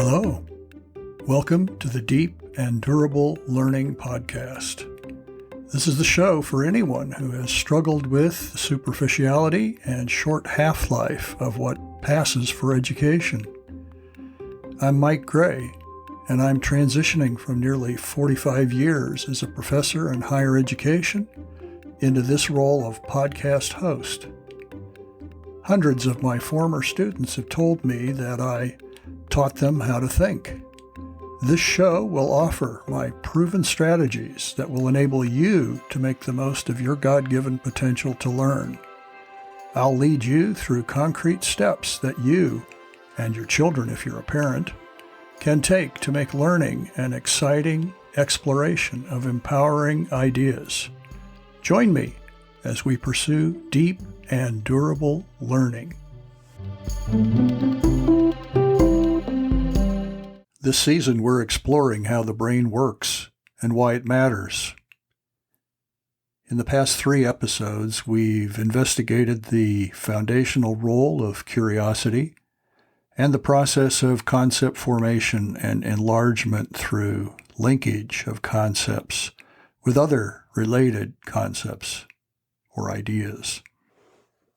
Hello. Welcome to the Deep and Durable Learning Podcast. This is the show for anyone who has struggled with the superficiality and short half-life of what passes for education. I'm Mike Gray, and I'm transitioning from nearly 45 years as a professor in higher education into this role of podcast host. Hundreds of my former students have told me that I taught them how to think. This show will offer my proven strategies that will enable you to make the most of your God-given potential to learn. I'll lead you through concrete steps that you, and your children if you're a parent, can take to make learning an exciting exploration of empowering ideas. Join me as we pursue deep and durable learning. This season, we're exploring how the brain works and why it matters. In the past 3 episodes, we've investigated the foundational role of curiosity and the process of concept formation and enlargement through linkage of concepts with other related concepts or ideas.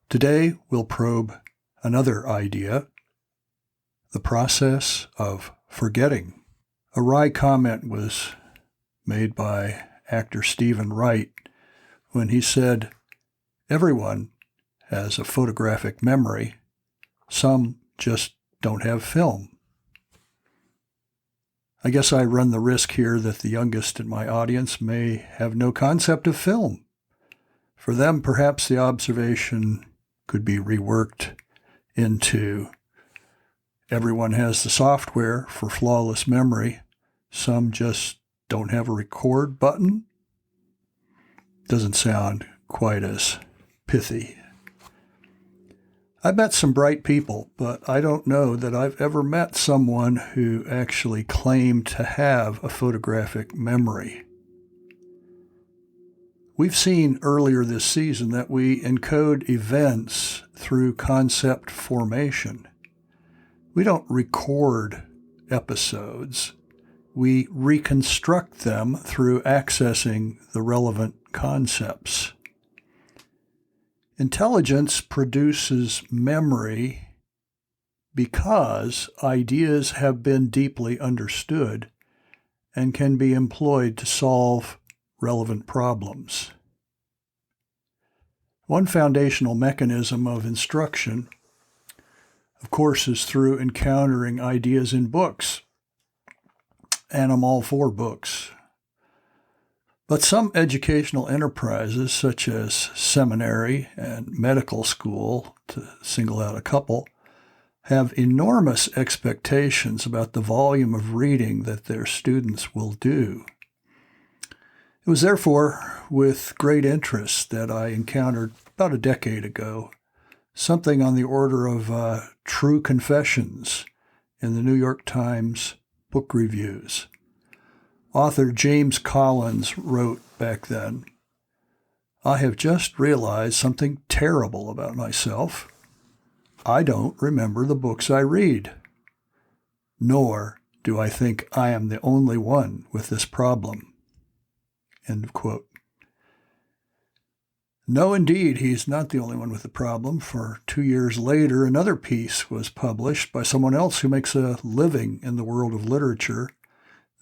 Today, we'll probe another idea, the process of forgetting. A wry comment was made by actor Stephen Wright when he said, "Everyone has a photographic memory. Some just don't have film." I guess I run the risk here that the youngest in my audience may have no concept of film. For them, perhaps the observation could be reworked into everyone has the software for flawless memory. Some just don't have a record button. Doesn't sound quite as pithy. I've met some bright people, but I don't know that I've ever met someone who actually claimed to have a photographic memory. We've seen earlier this season that we encode events through concept formation. We don't record episodes. We reconstruct them through accessing the relevant concepts. Intelligence produces memory because ideas have been deeply understood and can be employed to solve relevant problems. One foundational mechanism of instruction, of course, is through encountering ideas in books, and I'm all for books. But some educational enterprises, such as seminary and medical school, to single out a couple, have enormous expectations about the volume of reading that their students will do. It was therefore with great interest that I encountered about a decade ago something on the order of true confessions in the New York Times book reviews. Author James Collins wrote back then, "I have just realized something terrible about myself. I don't remember the books I read. Nor do I think I am the only one with this problem." End of quote. No, indeed, he's not the only one with the problem, for 2 years later, another piece was published by someone else who makes a living in the world of literature.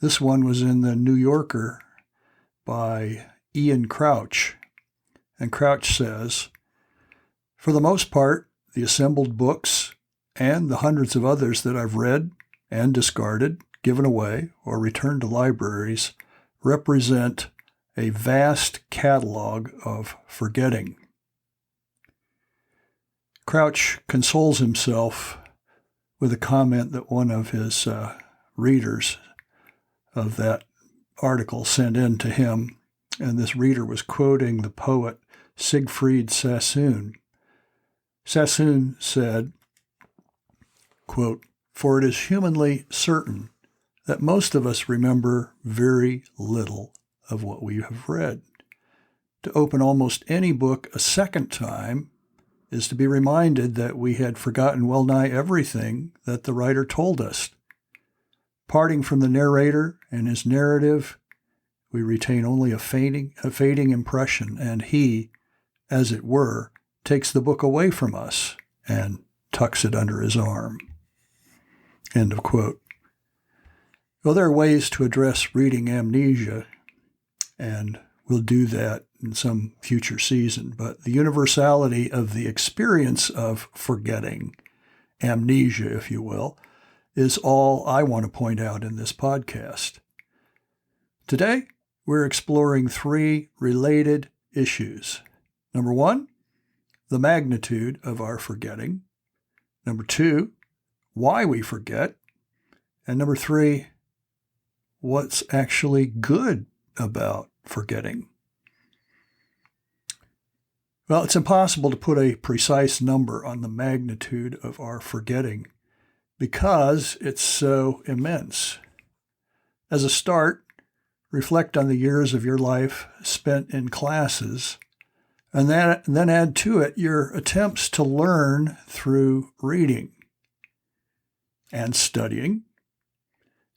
This one was in the New Yorker by Ian Crouch. And Crouch says, "For the most part, the assembled books and the hundreds of others that I've read and discarded, given away, or returned to libraries represent a vast catalog of forgetting." Crouch consoles himself with a comment that one of his readers of that article sent in to him, and this reader was quoting the poet Siegfried Sassoon. Sassoon said, quote, "For it is humanly certain that most of us remember very little of what we have read. To open almost any book a second time is to be reminded that we had forgotten well nigh everything that the writer told us. Parting from the narrator and his narrative, we retain only a fading impression, and he, as it were, takes the book away from us and tucks it under his arm. End of quote. Well, there are ways to address reading amnesia, and we'll do that in some future season, but the universality of the experience of forgetting, amnesia, if you will, is all I want to point out in this podcast. Today, we're exploring 3 related issues. Number 1, the magnitude of our forgetting. Number 2, why we forget. And number 3, what's actually good about forgetting. Well, it's impossible to put a precise number on the magnitude of our forgetting because it's so immense. As a start, reflect on the years of your life spent in classes, and then add to it your attempts to learn through reading and studying.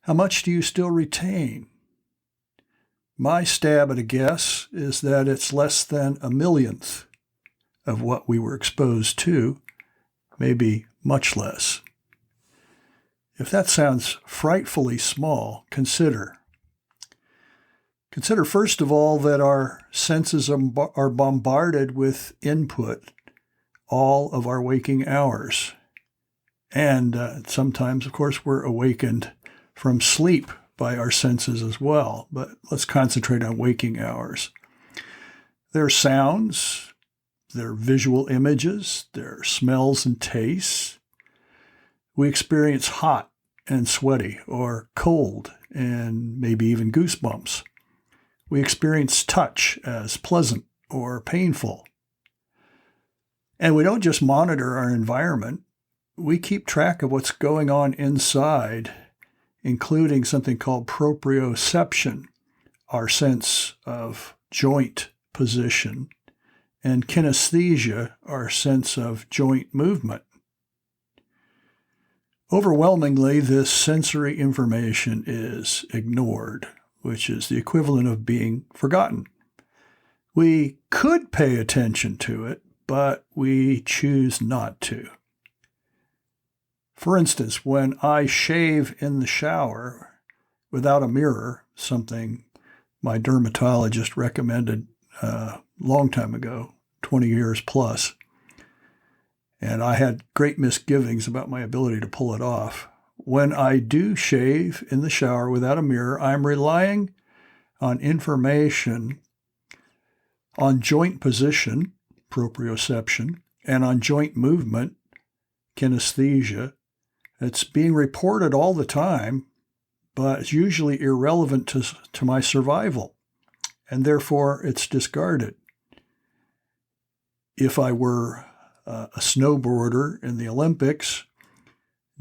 How much do you still retain? My stab at a guess is that it's less than a millionth of what we were exposed to, maybe much less. If that sounds frightfully small, consider first of all that our senses are bombarded with input all of our waking hours. And sometimes, of course, we're awakened from sleep by our senses as well. But let's concentrate on waking hours. There are sounds, there are visual images, there are smells and tastes. We experience hot and sweaty or cold and maybe even goosebumps. We experience touch as pleasant or painful. And we don't just monitor our environment, we keep track of what's going on inside, including something called proprioception, our sense of joint position, and kinesthesia, our sense of joint movement. Overwhelmingly, this sensory information is ignored, which is the equivalent of being forgotten. We could pay attention to it, but we choose not to. For instance, when I shave in the shower without a mirror, something my dermatologist recommended a long time ago, 20 years plus, and I had great misgivings about my ability to pull it off. When I do shave in the shower without a mirror, I'm relying on information on joint position, proprioception, and on joint movement, kinesthesia. It's being reported all the time, but it's usually irrelevant to my survival, and therefore it's discarded. If I were a snowboarder in the Olympics,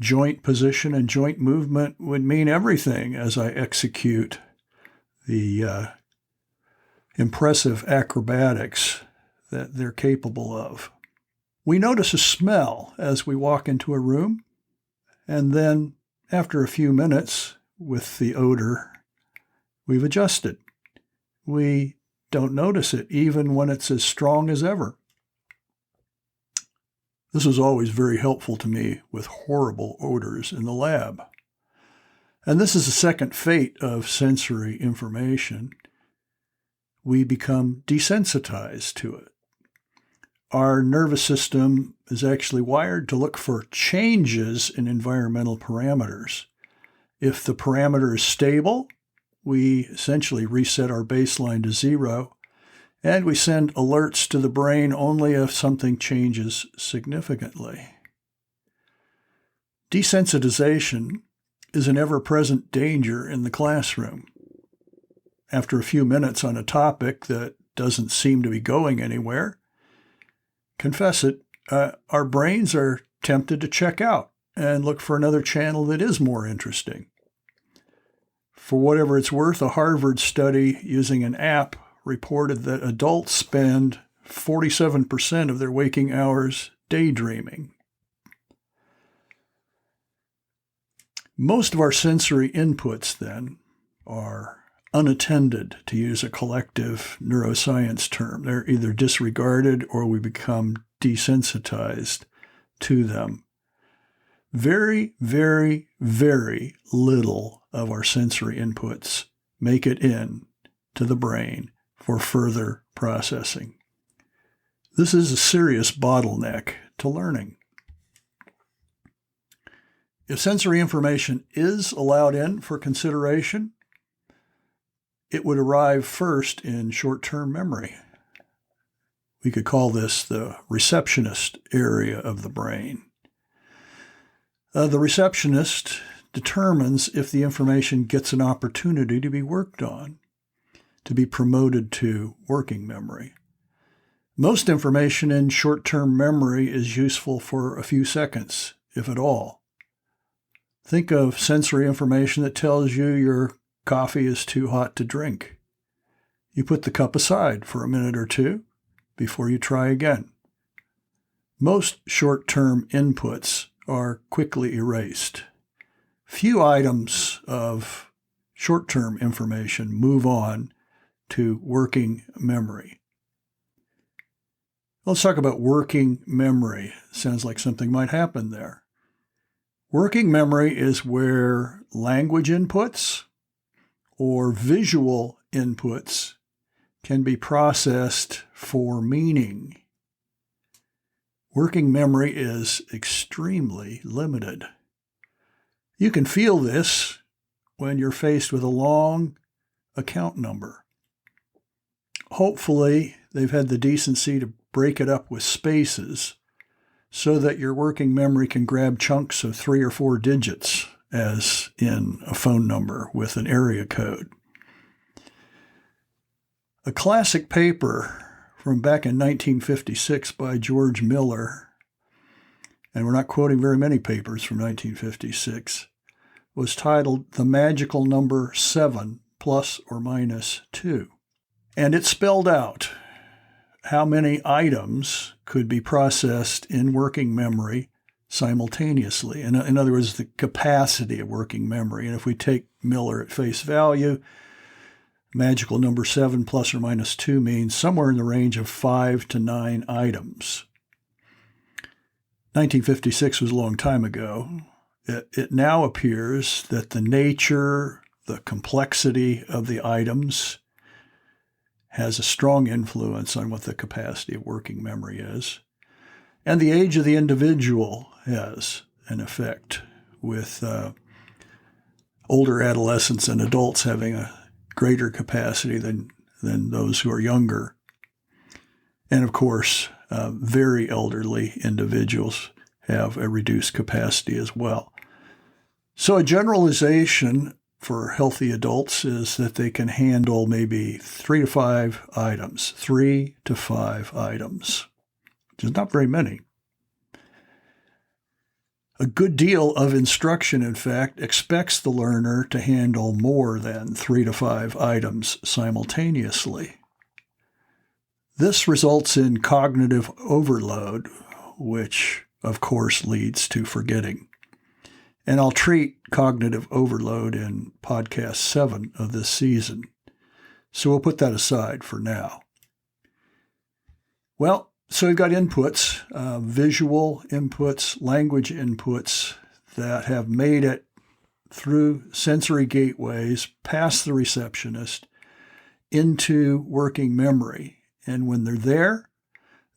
joint position and joint movement would mean everything as I execute the impressive acrobatics that they're capable of. We notice a smell as we walk into a room, and then after a few minutes with the odor, we've adjusted. We don't notice it even when it's as strong as ever. This was always very helpful to me with horrible odors in the lab. And this is the second fate of sensory information. We become desensitized to it. Our nervous system is actually wired to look for changes in environmental parameters. If the parameter is stable, we essentially reset our baseline to 0, and we send alerts to the brain only if something changes significantly. Desensitization is an ever-present danger in the classroom. After a few minutes on a topic that doesn't seem to be going anywhere, confess it, our brains are tempted to check out and look for another channel that is more interesting. For whatever it's worth, a Harvard study using an app reported that adults spend 47% of their waking hours daydreaming. Most of our sensory inputs, then, are unattended, to use a collective neuroscience term. They're either disregarded or we become desensitized to them. Very, very, very little of our sensory inputs make it in to the brain for further processing. This is a serious bottleneck to learning. If sensory information is allowed in for consideration, it would arrive first in short-term memory. We could call this the receptionist area of the brain. The receptionist determines if the information gets an opportunity to be worked on, to be promoted to working memory. Most information in short-term memory is useful for a few seconds, if at all. Think of sensory information that tells you your coffee is too hot to drink. You put the cup aside for a minute or two before you try again. Most short-term inputs are quickly erased. Few items of short-term information move on to working memory. Let's talk about working memory. Sounds like something might happen there. Working memory is where language inputs or visual inputs can be processed for meaning. Working memory is extremely limited. You can feel this when you're faced with a long account number. Hopefully, they've had the decency to break it up with spaces so that your working memory can grab chunks of 3 or 4 digits, as in a phone number with an area code. A classic paper from back in 1956 by George Miller, and we're not quoting very many papers from 1956, was titled The Magical Number 7 plus or minus 2. And it spelled out how many items could be processed in working memory simultaneously. In other words, the capacity of working memory. And if we take Miller at face value, magical number 7 plus or minus 2 means somewhere in the range of 5 to 9 items. 1956 was a long time ago. It now appears that the nature, the complexity of the items has a strong influence on what the capacity of working memory is. And the age of the individual has an effect, with older adolescents and adults having a greater capacity than those who are younger. And of course, very elderly individuals have a reduced capacity as well. So a generalization for healthy adults is that they can handle maybe 3 to 5 items, 3 to 5 items, which is not very many. A good deal of instruction, in fact, expects the learner to handle more than 3 to 5 items simultaneously. This results in cognitive overload, which, of course, leads to forgetting. And I'll treat cognitive overload in podcast 7 of this season. So we'll put that aside for now. Well, so we've got inputs, visual inputs, language inputs that have made it through sensory gateways, past the receptionist, into working memory. And when they're there,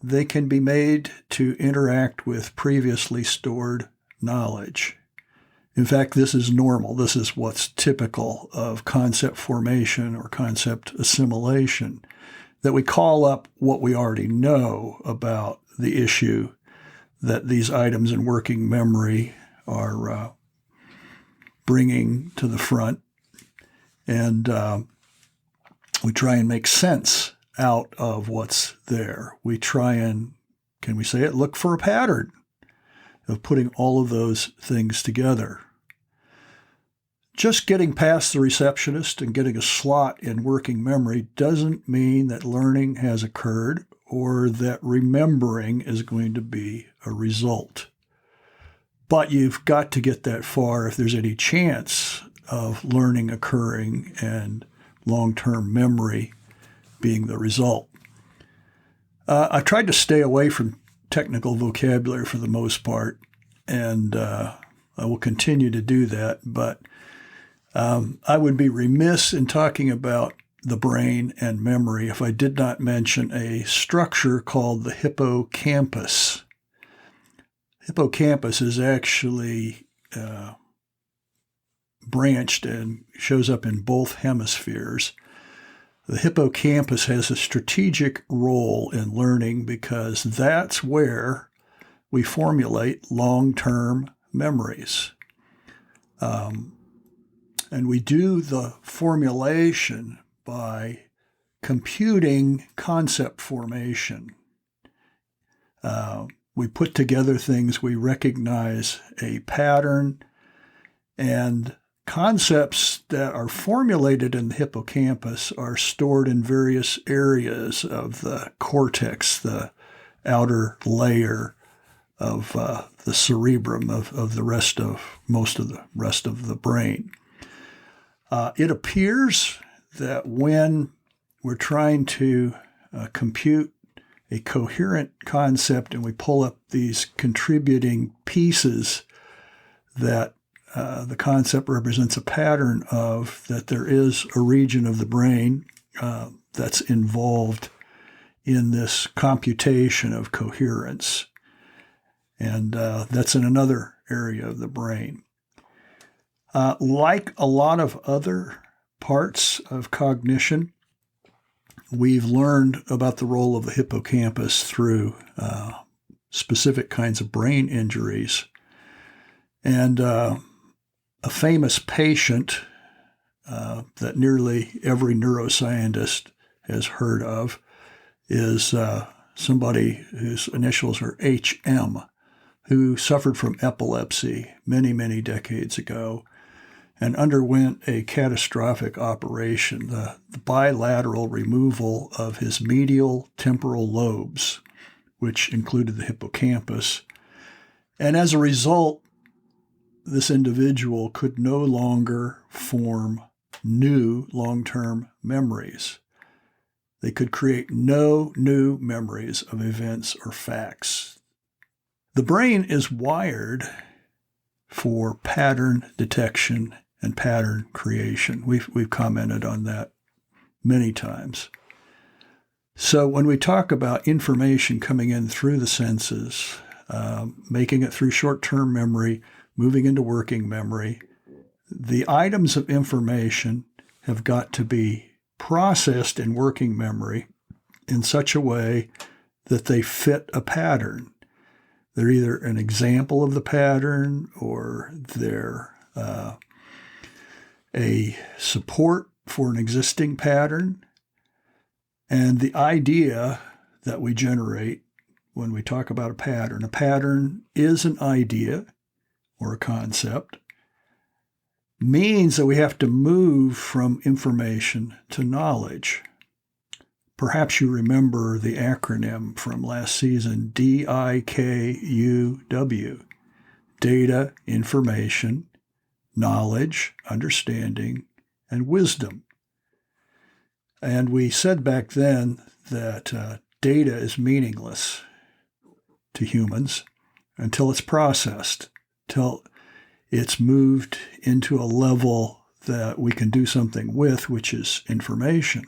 they can be made to interact with previously stored knowledge. In fact, this is normal. This is what's typical of concept formation or concept assimilation, that we call up what we already know about the issue that these items in working memory are bringing to the front. And we try and make sense out of what's there. We try and, can we say it, look for a pattern of putting all of those things together. Just getting past the receptionist and getting a slot in working memory doesn't mean that learning has occurred or that remembering is going to be a result. But you've got to get that far if there's any chance of learning occurring and long-term memory being the result. I tried to stay away from technical vocabulary for the most part, and I will continue to do that, but I would be remiss in talking about the brain and memory if I did not mention a structure called the hippocampus. Hippocampus is actually branched and shows up in both hemispheres. The hippocampus has a strategic role in learning because that's where we formulate long-term memories. And we do the formulation by computing concept formation. We put together things, we recognize a pattern, and concepts that are formulated in the hippocampus are stored in various areas of the cortex, the outer layer of the cerebrum of the rest of most of the rest of the brain. It appears that when we're trying to compute a coherent concept and we pull up these contributing pieces that the concept represents a pattern of, that there is a region of the brain that's involved in this computation of coherence. And that's in another area of the brain. Like a lot of other parts of cognition, we've learned about the role of the hippocampus through specific kinds of brain injuries. And a famous patient that nearly every neuroscientist has heard of is somebody whose initials are HM, who suffered from epilepsy many, many decades ago and underwent a catastrophic operation, the bilateral removal of his medial temporal lobes, which included the hippocampus. And as a result, this individual could no longer form new long-term memories. They could create no new memories of events or facts. The brain is wired for pattern detection and pattern creation. We've commented on that many times. So when we talk about information coming in through the senses, making it through short-term memory, moving into working memory, the items of information have got to be processed in working memory in such a way that they fit a pattern. They're either an example of the pattern or they're a support for an existing pattern. And the idea that we generate when we talk about a pattern is an idea or a concept, means that we have to move from information to knowledge. Perhaps you remember the acronym from last season, DIKUW, data, information, knowledge, understanding, and wisdom. And we said back then that data is meaningless to humans until it's processed, till it's moved into a level that we can do something with, which is information.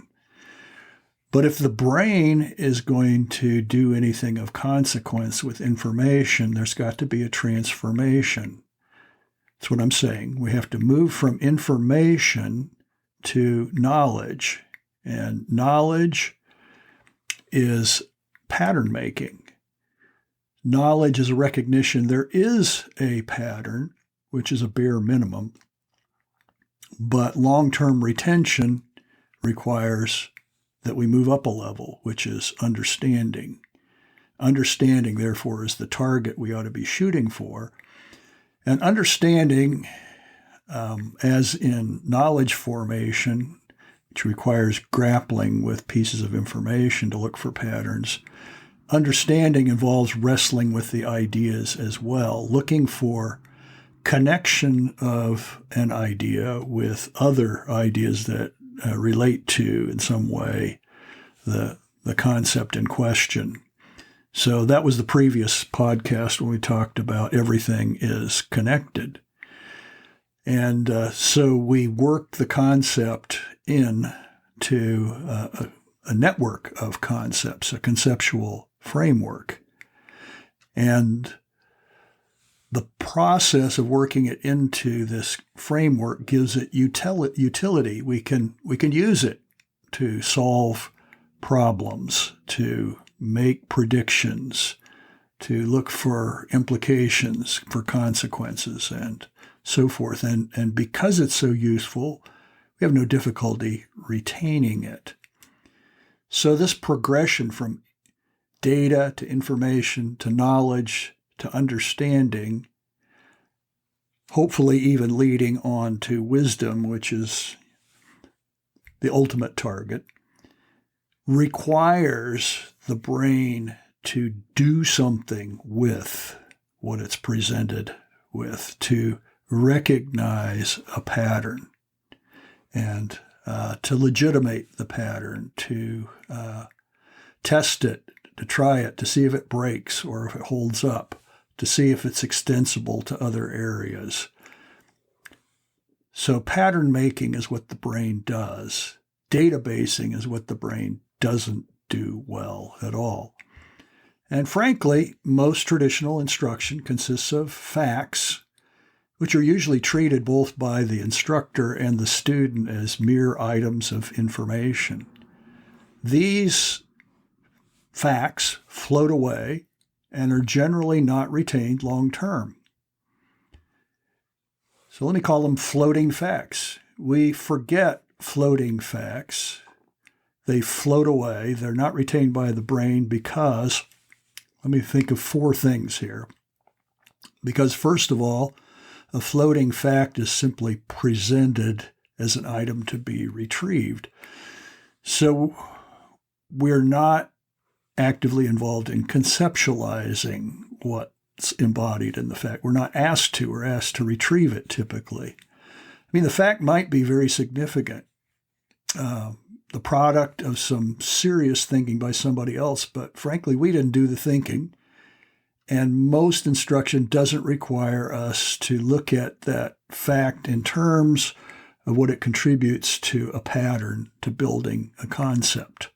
But if the brain is going to do anything of consequence with information, there's got to be a transformation. That's what I'm saying. We have to move from information to knowledge. And knowledge is pattern making. Knowledge is a recognition there is a pattern, which is a bare minimum. But long-term retention requires that we move up a level, which is understanding. Understanding, therefore, is the target we ought to be shooting for. And understanding, as in knowledge formation, which requires grappling with pieces of information to look for patterns, understanding involves wrestling with the ideas as well, looking for connection of an idea with other ideas that relate to, in some way, the concept in question. So that was the previous podcast when we talked about everything is connected. And so we worked the concept into a network of concepts, a conceptual framework. And the process of working it into this framework gives it utility. We can use it to solve problems, to make predictions, to look for implications, for consequences, and so forth. And because it's so useful, we have no difficulty retaining it. So this progression from data to information to knowledge to understanding, hopefully even leading on to wisdom, which is the ultimate target, requires the brain to do something with what it's presented with, to recognize a pattern and to legitimate the pattern, to test it, to try it, to see if it breaks or if it holds up, to see if it's extensible to other areas. So pattern making is what the brain does. Databasing is what the brain doesn't do well at all. And frankly, most traditional instruction consists of facts, which are usually treated both by the instructor and the student as mere items of information. These facts float away and are generally not retained long term. So let me call them floating facts. We forget floating facts. They float away. They're not retained by the brain because, let me think of 4 things here. Because first of all, a floating fact is simply presented as an item to be retrieved. So we're not actively involved in conceptualizing what's embodied in the fact. We're not asked to. We're asked to retrieve it typically. I mean, the fact might be very significant, the product of some serious thinking by somebody else, but frankly, we didn't do the thinking. And most instruction doesn't require us to look at that fact in terms of what it contributes to a pattern, to building a concept.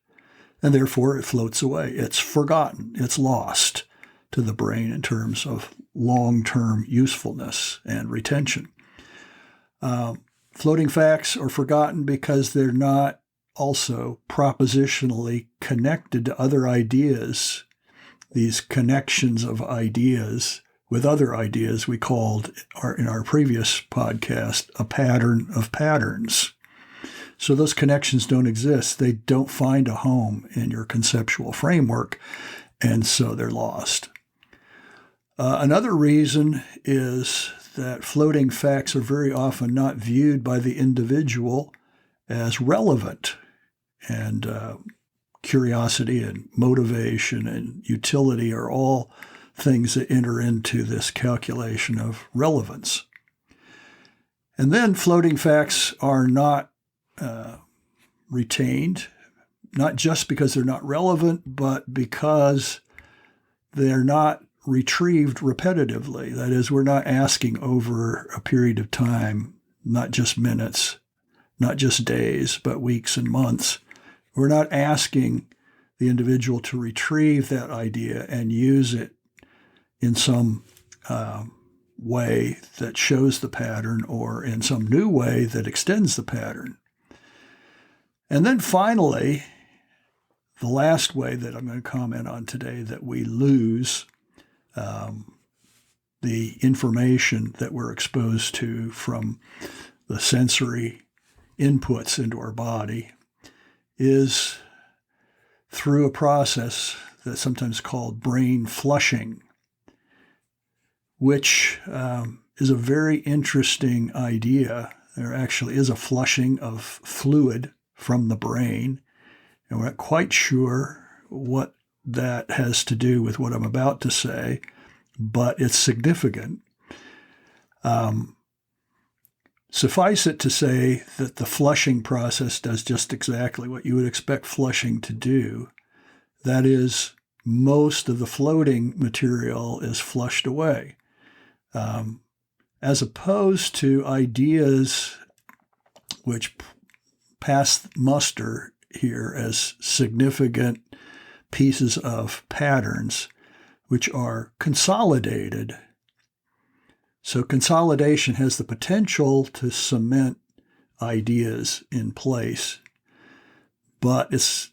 And therefore, it floats away. It's forgotten. It's lost to the brain in terms of long-term usefulness and retention. Floating facts are forgotten because they're not also propositionally connected to other ideas. These connections of ideas with other ideas we called, in our previous podcast, a pattern of patterns. So those connections don't exist. They don't find a home in your conceptual framework, and so they're lost. Another reason is that floating facts are very often not viewed by the individual as relevant, and curiosity and motivation and utility are all things that enter into this calculation of relevance. And then floating facts are not retained, not just because they're not relevant, but because they're not retrieved repetitively. That is, we're not asking over a period of time, not just minutes, not just days, but weeks and months. We're not asking the individual to retrieve that idea and use it in some way that shows the pattern or in some new way that extends the pattern. And then finally, the last way that I'm going to comment on today that we lose the information that we're exposed to from the sensory inputs into our body is through a process that's sometimes called brain flushing, which is a very interesting idea. There actually is a flushing of fluid from the brain, and we're not quite sure what that has to do with what I'm about to say, but it's significant. Suffice it to say that the flushing process does just exactly what you would expect flushing to do. That is, most of the floating material is flushed away, as opposed to ideas which pass muster here as significant pieces of patterns, which are consolidated. So consolidation has the potential to cement ideas in place, but it's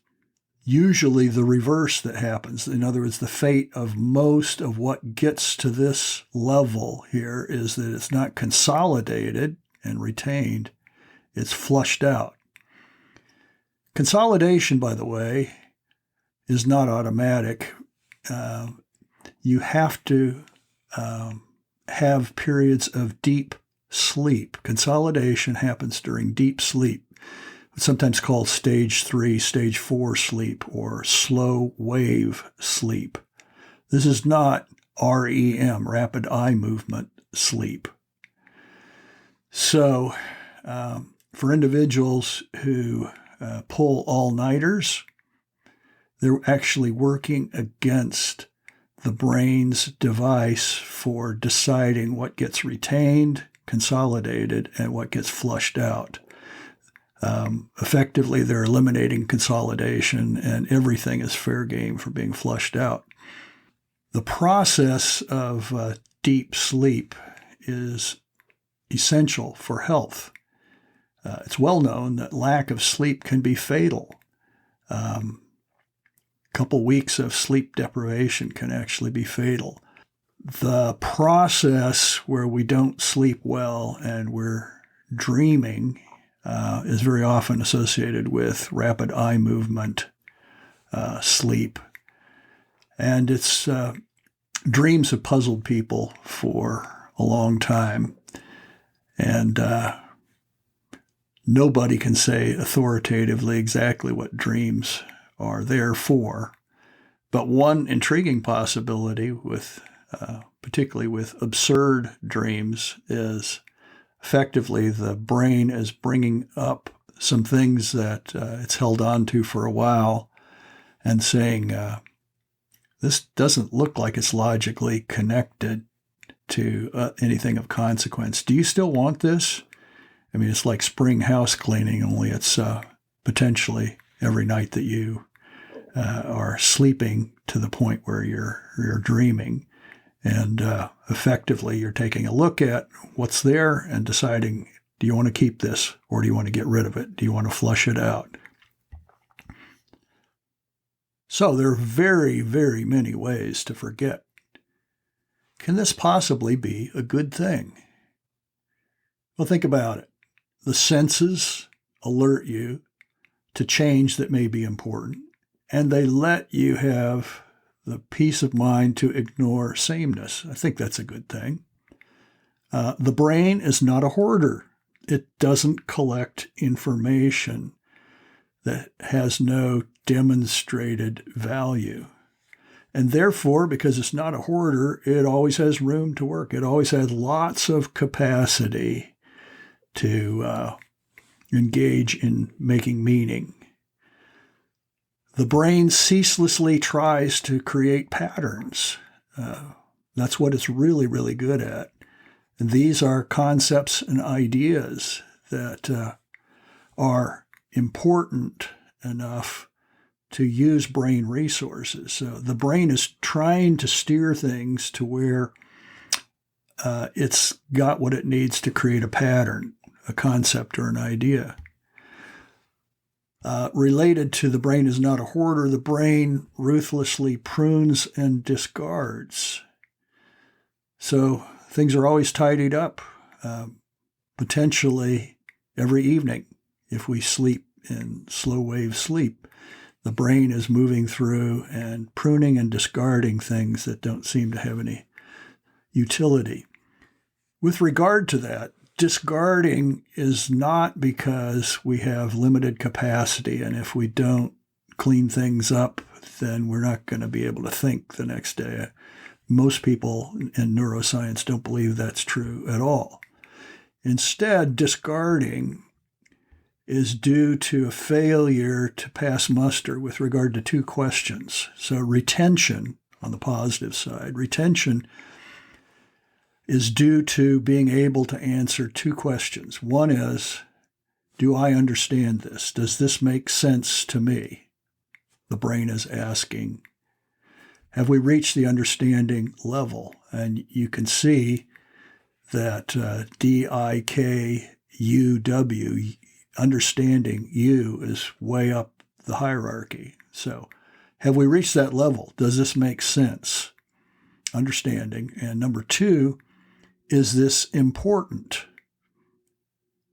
usually the reverse that happens. In other words, the fate of most of what gets to this level here is that it's not consolidated and retained, it's flushed out. Consolidation, by the way, is not automatic. You have to have periods of deep sleep. Consolidation happens during deep sleep. It's sometimes called stage 3, stage 4 sleep, or slow wave sleep. This is not REM, rapid eye movement sleep. So for individuals who pull all-nighters, they're actually working against the brain's device for deciding what gets retained, consolidated, and what gets flushed out. Effectively, they're eliminating consolidation, and everything is fair game for being flushed out. The process of deep sleep is essential for health. It's well known that lack of sleep can be fatal. A couple weeks of sleep deprivation can actually be fatal. The process where we don't sleep well and we're dreaming is very often associated with rapid eye movement sleep. And it's dreams have puzzled people for a long time. And nobody can say authoritatively exactly what dreams are there for. But one intriguing possibility with particularly with absurd dreams is effectively the brain is bringing up some things that it's held on to for a while and saying, this doesn't look like it's logically connected to anything of consequence. Do you still want this? I mean, it's like spring house cleaning, only it's potentially every night that you are sleeping to the point where you're dreaming. And effectively, you're taking a look at what's there and deciding, do you want to keep this or do you want to get rid of it? Do you want to flush it out? So there are very, very many ways to forget. Can this possibly be a good thing? Well, think about it. The senses alert you to change that may be important, and they let you have the peace of mind to ignore sameness. I think that's a good thing. The brain is not a hoarder. It doesn't collect information that has no demonstrated value. And therefore, because it's not a hoarder, it always has room to work. It always has lots of capacity to engage in making meaning. The brain ceaselessly tries to create patterns. That's what it's really, really good at. And these are concepts and ideas that are important enough to use brain resources. So the brain is trying to steer things to where it's got what it needs to create a pattern, a concept, or an idea. Related to the brain is not a hoarder, the brain ruthlessly prunes and discards. So things are always tidied up, potentially every evening. If we sleep in slow wave sleep, the brain is moving through and pruning and discarding things that don't seem to have any utility. With regard to that, discarding is not because we have limited capacity, and if we don't clean things up, then we're not going to be able to think the next day. Most people in neuroscience don't believe that's true at all. Instead, discarding is due to a failure to pass muster with regard to two questions. So retention, on the positive side, retention is due to being able to answer two questions. One is, do I understand this? Does this make sense to me? The brain is asking, have we reached the understanding level? And you can see that DIKUW, understanding you, is way up the hierarchy. So have we reached that level? Does this make sense? Understanding. And number two, is this important?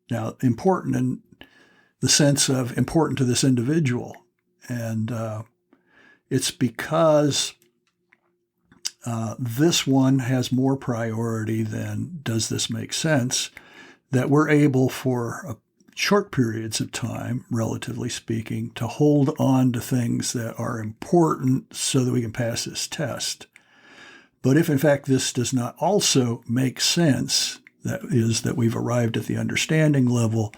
Now, important in the sense of important to this individual. And it's because this one has more priority than does this make sense, that we're able for short periods of time, relatively speaking, to hold on to things that are important so that we can pass this test. But if in fact this does not also make sense, that is, that we've arrived at the understanding level,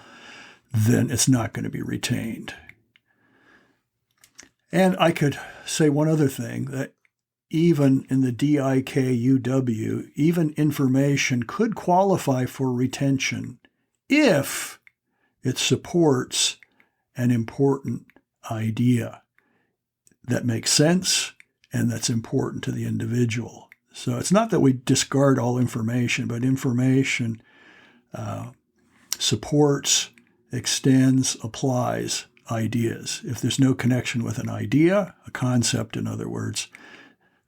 then it's not going to be retained. And I could say one other thing, that even in the DIKUW, even information could qualify for retention if it supports an important idea that makes sense and that's important to the individual. So it's not that we discard all information, but information supports, extends, applies ideas. If there's no connection with an idea, a concept in other words,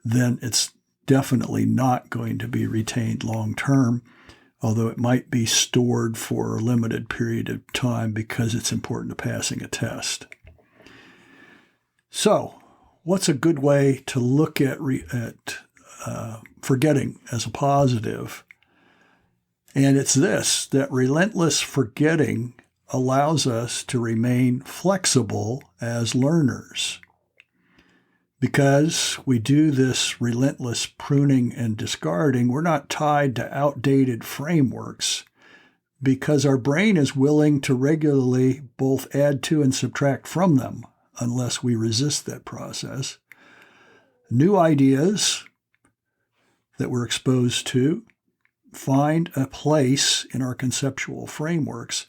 then it's definitely not going to be retained long term, although it might be stored for a limited period of time because it's important to passing a test. So, what's a good way to look at forgetting as a positive? And it's this, that relentless forgetting allows us to remain flexible as learners. Because we do this relentless pruning and discarding, we're not tied to outdated frameworks, because our brain is willing to regularly both add to and subtract from them, unless we resist that process. New ideas that we're exposed to find a place in our conceptual frameworks,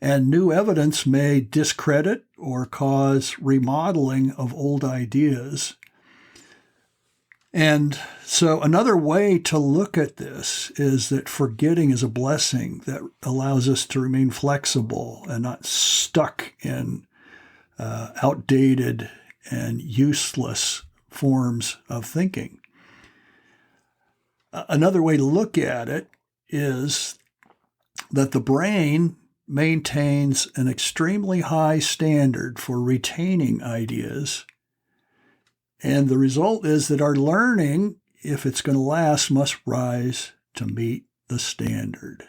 and new evidence may discredit or cause remodeling of old ideas. And so another way to look at this is that forgetting is a blessing that allows us to remain flexible and not stuck in outdated and useless forms of thinking. Another way to look at it is that the brain maintains an extremely high standard for retaining ideas. And the result is that our learning, if it's going to last, must rise to meet the standard.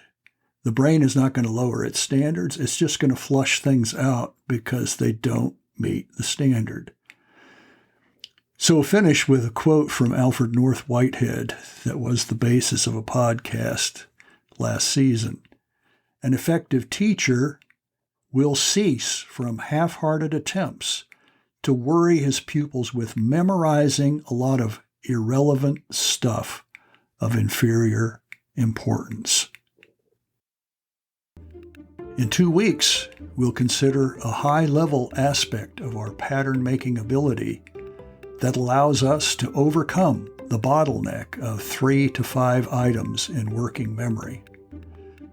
The brain is not going to lower its standards. It's just going to flush things out because they don't meet the standard. So we'll finish with a quote from Alfred North Whitehead that was the basis of a podcast last season. An effective teacher will cease from half-hearted attempts to worry his pupils with memorizing a lot of irrelevant stuff of inferior importance. In 2 weeks, we'll consider a high-level aspect of our pattern-making ability that allows us to overcome the bottleneck of 3 to 5 items in working memory.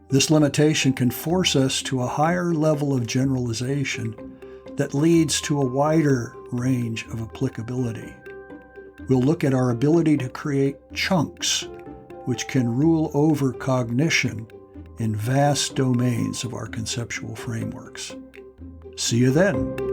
This limitation can force us to a higher level of generalization that leads to a wider range of applicability. We'll look at our ability to create chunks, which can rule over cognition in vast domains of our conceptual frameworks. See you then.